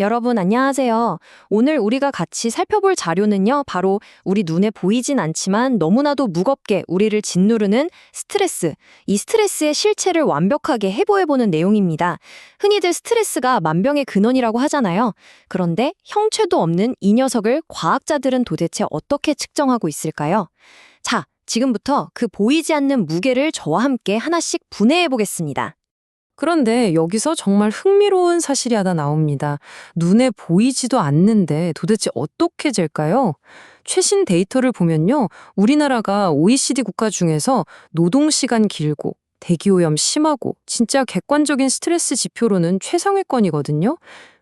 여러분 안녕하세요. 오늘 우리가 같이 살펴볼 자료는요, 바로 우리 눈에 보이진 않지만 너무나도 무겁게 우리를 짓누르는 스트레스, 이 스트레스의 실체를 완벽하게 해부해보는 내용입니다. 흔히들 스트레스가 만병의 근원이라고 하잖아요. 그런데 형체도 없는 이 녀석을 과학자들은 도대체 어떻게 측정하고 있을까요? 자, 지금부터 그 보이지 않는 무게를 저와 함께 하나씩 분해해보겠습니다. 그런데 여기서 정말 흥미로운 사실이 하나 나옵니다. 눈에 보이지도 않는데 도대체 어떻게 잴까요? 최신 데이터를 보면요. 우리나라가 OECD 국가 중에서 노동시간 길고 대기오염 심하고 진짜 객관적인 스트레스 지표로는 최상위권이거든요.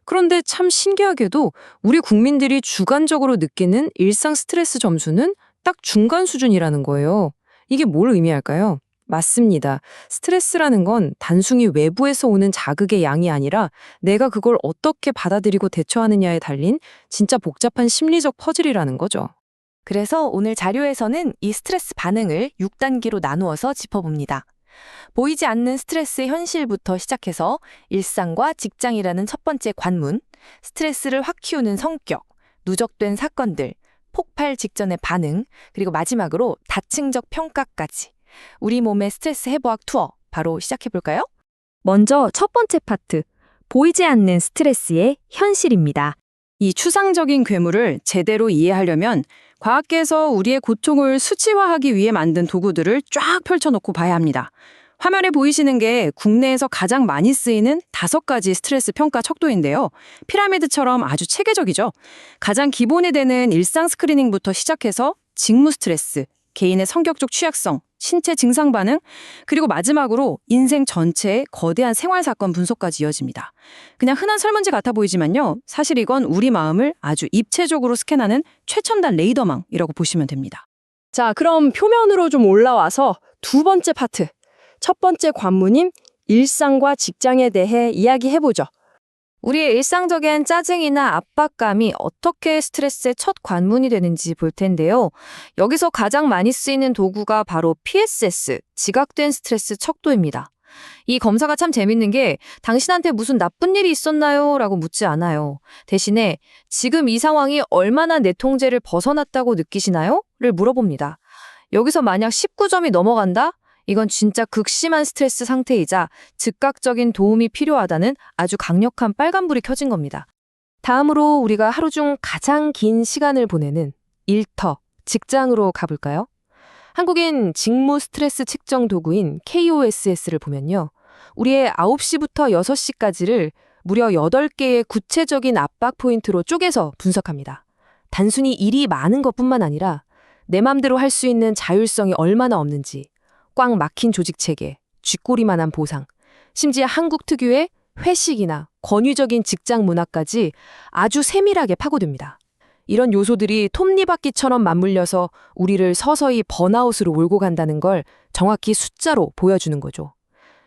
그런데 참 신기하게도 우리 국민들이 주관적으로 느끼는 일상 스트레스 점수는 딱 중간 수준이라는 거예요. 이게 뭘 의미할까요? 맞습니다. 스트레스라는 건 단순히 외부에서 오는 자극의 양이 아니라 내가 그걸 어떻게 받아들이고 대처하느냐에 달린 진짜 복잡한 심리적 퍼즐이라는 거죠. 그래서 오늘 자료에서는 이 스트레스 반응을 6단계로 나누어서 짚어봅니다. 보이지 않는 스트레스의 현실부터 시작해서 일상과 직장이라는 첫 번째 관문, 스트레스를 확 키우는 성격, 누적된 사건들, 폭발 직전의 반응, 그리고 마지막으로 다층적 평가까지. 우리 몸의 스트레스 해부학 투어 바로 시작해볼까요? 먼저 첫 번째 파트, 보이지 않는 스트레스의 현실입니다. 이 추상적인 괴물을 제대로 이해하려면 과학계에서 우리의 고통을 수치화하기 위해 만든 도구들을 쫙 펼쳐놓고 봐야 합니다. 화면에 보이시는 게 국내에서 가장 많이 쓰이는 5가지 스트레스 평가 척도인데요. 피라미드처럼 아주 체계적이죠. 가장 기본이 되는 일상 스크리닝부터 시작해서 직무 스트레스, 개인의 성격적 취약성, 신체 증상 반응, 그리고 마지막으로 인생 전체의 거대한 생활 사건 분석까지 이어집니다. 그냥 흔한 설문지 같아 보이지만요. 사실 이건 우리 마음을 아주 입체적으로 스캔하는 최첨단 레이더망이라고 보시면 됩니다. 자, 그럼 표면으로 좀 올라와서 두 번째 파트. 첫 번째 관문인 일상과 직장에 대해 이야기해보죠. 우리의 일상적인 짜증이나 압박감이 어떻게 스트레스의 첫 관문이 되는지 볼 텐데요. 여기서 가장 많이 쓰이는 도구가 바로 PSS, 지각된 스트레스 척도입니다. 이 검사가 참 재밌는 게 당신한테 무슨 나쁜 일이 있었나요? 라고 묻지 않아요. 대신에 지금 이 상황이 얼마나 내 통제를 벗어났다고 느끼시나요? 를 물어봅니다. 여기서 만약 19점이 넘어간다? 이건 진짜 극심한 스트레스 상태이자 즉각적인 도움이 필요하다는 아주 강력한 빨간불이 켜진 겁니다. 다음으로 우리가 하루 중 가장 긴 시간을 보내는 일터, 직장으로 가볼까요? 한국인 직무 스트레스 측정 도구인 KOSS를 보면요. 우리의 9시부터 6시까지를 무려 8개의 구체적인 압박 포인트로 쪼개서 분석합니다. 단순히 일이 많은 것뿐만 아니라 내 맘대로 할 수 있는 자율성이 얼마나 없는지, 꽉 막힌 조직 체계, 쥐꼬리만한 보상, 심지어 한국 특유의 회식이나 권위적인 직장 문화까지 아주 세밀하게 파고듭니다. 이런 요소들이 톱니바퀴처럼 맞물려서 우리를 서서히 번아웃으로 몰고 간다는 걸 정확히 숫자로 보여주는 거죠.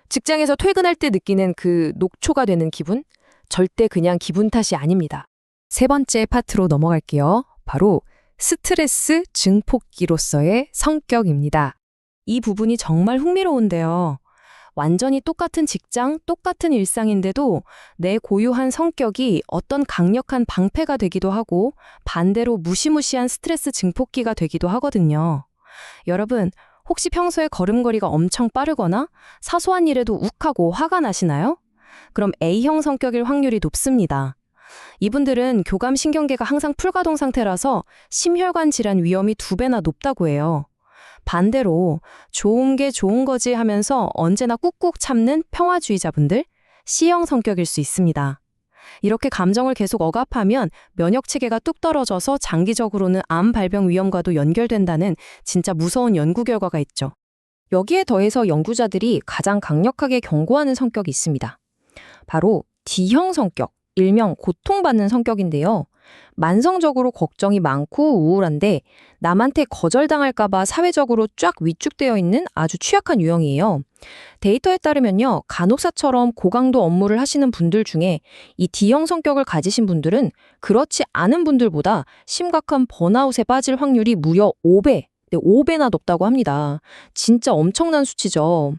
직장에서 퇴근할 때 느끼는 그 녹초가 되는 기분? 절대 그냥 기분 탓이 아닙니다. 세 번째 파트로 넘어갈게요. 바로 스트레스 증폭기로서의 성격입니다. 이 부분이 정말 흥미로운데요. 완전히 똑같은 직장, 똑같은 일상인데도 내 고유한 성격이 어떤 강력한 방패가 되기도 하고 반대로 무시무시한 스트레스 증폭기가 되기도 하거든요. 여러분, 혹시 평소에 걸음걸이가 엄청 빠르거나 사소한 일에도 욱하고 화가 나시나요? 그럼 A형 성격일 확률이 높습니다. 이분들은 교감신경계가 항상 풀가동 상태라서 심혈관 질환 위험이 2배나 높다고 해요. 반대로 좋은 게 좋은 거지 하면서 언제나 꾹꾹 참는 평화주의자분들, C형 성격일 수 있습니다. 이렇게 감정을 계속 억압하면 면역 체계가 뚝 떨어져서 장기적으로는 암 발병 위험과도 연결된다는 진짜 무서운 연구 결과가 있죠. 여기에 더해서 연구자들이 가장 강력하게 경고하는 성격이 있습니다. 바로 D형 성격, 일명 고통받는 성격인데요. 만성적으로 걱정이 많고 우울한데 남한테 거절당할까봐 사회적으로 쫙 위축되어 있는 아주 취약한 유형이에요. 데이터에 따르면요, 간호사처럼 고강도 업무를 하시는 분들 중에 이 D형 성격을 가지신 분들은 그렇지 않은 분들보다 심각한 번아웃에 빠질 확률이 무려 5배, 5배나 높다고 합니다. 진짜 엄청난 수치죠.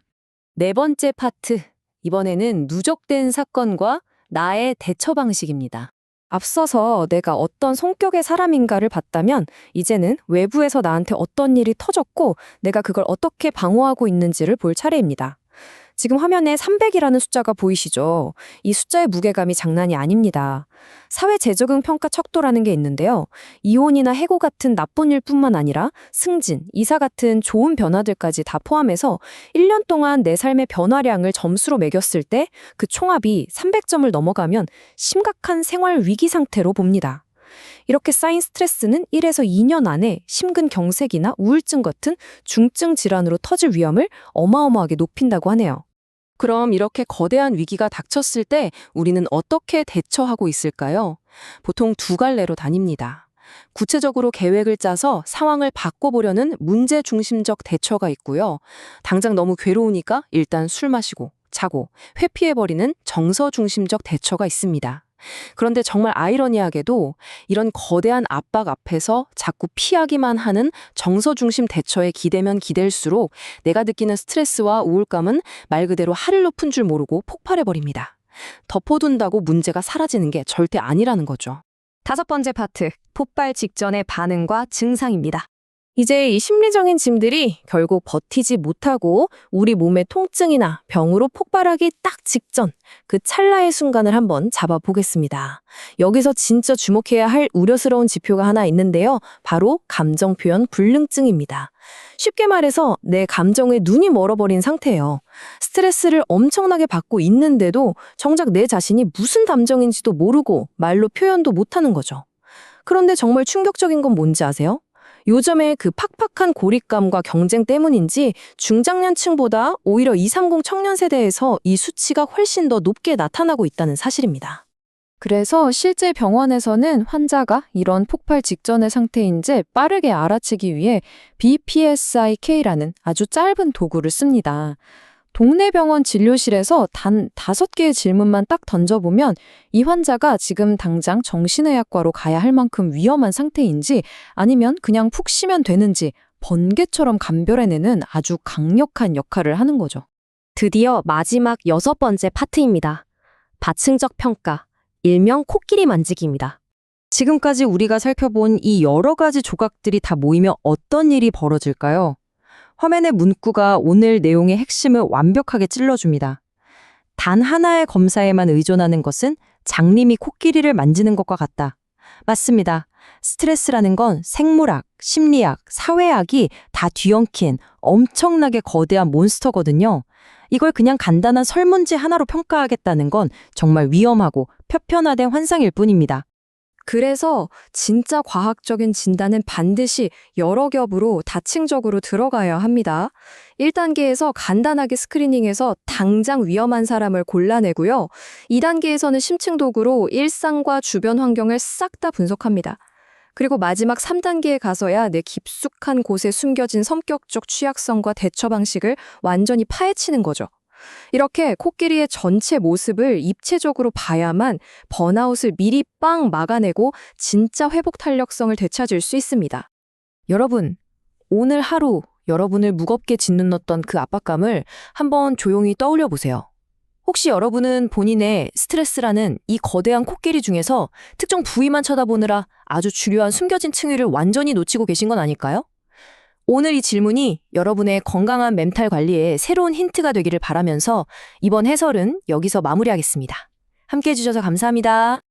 네 번째 파트, 이번에는 누적된 사건과 나의 대처 방식입니다. 앞서서 내가 어떤 성격의 사람인가를 봤다면 이제는 외부에서 나한테 어떤 일이 터졌고 내가 그걸 어떻게 방어하고 있는지를 볼 차례입니다. 지금 화면에 300이라는 숫자가 보이시죠? 이 숫자의 무게감이 장난이 아닙니다. 사회 재적응 평가 척도라는 게 있는데요. 이혼이나 해고 같은 나쁜 일뿐만 아니라 승진, 이사 같은 좋은 변화들까지 다 포함해서 1년 동안 내 삶의 변화량을 점수로 매겼을 때 그 총합이 300점을 넘어가면 심각한 생활 위기 상태로 봅니다. 이렇게 쌓인 스트레스는 1에서 2년 안에 심근경색이나 우울증 같은 중증 질환으로 터질 위험을 어마어마하게 높인다고 하네요. 그럼 이렇게 거대한 위기가 닥쳤을 때 우리는 어떻게 대처하고 있을까요? 보통 두 갈래로 다닙니다. 구체적으로 계획을 짜서 상황을 바꿔보려는 문제 중심적 대처가 있고요. 당장 너무 괴로우니까 일단 술 마시고 자고 회피해버리는 정서 중심적 대처가 있습니다. 그런데 정말 아이러니하게도 이런 거대한 압박 앞에서 자꾸 피하기만 하는 정서 중심 대처에 기대면 기댈수록 내가 느끼는 스트레스와 우울감은 말 그대로 하늘 높은 줄 모르고 폭발해버립니다. 덮어둔다고 문제가 사라지는 게 절대 아니라는 거죠. 5번째 파트, 폭발 직전의 반응과 증상입니다. 이제 이 심리적인 짐들이 결국 버티지 못하고 우리 몸의 통증이나 병으로 폭발하기 딱 직전 그 찰나의 순간을 한번 잡아보겠습니다. 여기서 진짜 주목해야 할 우려스러운 지표가 하나 있는데요. 바로 감정 표현 불능증입니다. 쉽게 말해서 내 감정에 눈이 멀어버린 상태예요. 스트레스를 엄청나게 받고 있는데도 정작 내 자신이 무슨 감정인지도 모르고 말로 표현도 못하는 거죠. 그런데 정말 충격적인 건 뭔지 아세요? 요즘에 그 팍팍한 고립감과 경쟁 때문인지 중장년층보다 오히려 230 청년 세대에서 이 수치가 훨씬 더 높게 나타나고 있다는 사실입니다. 그래서 실제 병원에서는 환자가 이런 폭발 직전의 상태인지 빠르게 알아채기 위해 BPSIK라는 아주 짧은 도구를 씁니다. 동네 병원 진료실에서 단 5개의 질문만 딱 던져보면 이 환자가 지금 당장 정신의학과로 가야 할 만큼 위험한 상태인지 아니면 그냥 푹 쉬면 되는지 번개처럼 감별해내는 아주 강력한 역할을 하는 거죠. 드디어 마지막 6번째 파트입니다. 바층적 평가, 일명 코끼리 만지기입니다. 지금까지 우리가 살펴본 이 여러 가지 조각들이 다 모이면 어떤 일이 벌어질까요? 화면의 문구가 오늘 내용의 핵심을 완벽하게 찔러줍니다. 단 하나의 검사에만 의존하는 것은 장님이 코끼리를 만지는 것과 같다. 맞습니다. 스트레스라는 건 생물학, 심리학, 사회학이 다 뒤엉킨 엄청나게 거대한 몬스터거든요. 이걸 그냥 간단한 설문지 하나로 평가하겠다는 건 정말 위험하고 표편화된 환상일 뿐입니다. 그래서 진짜 과학적인 진단은 반드시 여러 겹으로 다층적으로 들어가야 합니다. 1단계에서 간단하게 스크리닝해서 당장 위험한 사람을 골라내고요. 2단계에서는 심층 도구로 일상과 주변 환경을 싹 다 분석합니다. 그리고 마지막 3단계에 가서야 내 깊숙한 곳에 숨겨진 성격적 취약성과 대처 방식을 완전히 파헤치는 거죠. 이렇게 코끼리의 전체 모습을 입체적으로 봐야만 번아웃을 미리 빵 막아내고 진짜 회복 탄력성을 되찾을 수 있습니다. 여러분, 오늘 하루 여러분을 무겁게 짓눌렀던 그 압박감을 한번 조용히 떠올려 보세요. 혹시 여러분은 본인의 스트레스라는 이 거대한 코끼리 중에서 특정 부위만 쳐다보느라 아주 주요한 숨겨진 층위를 완전히 놓치고 계신 건 아닐까요? 오늘 이 질문이 여러분의 건강한 멘탈 관리에 새로운 힌트가 되기를 바라면서 이번 해설은 여기서 마무리하겠습니다. 함께 해주셔서 감사합니다.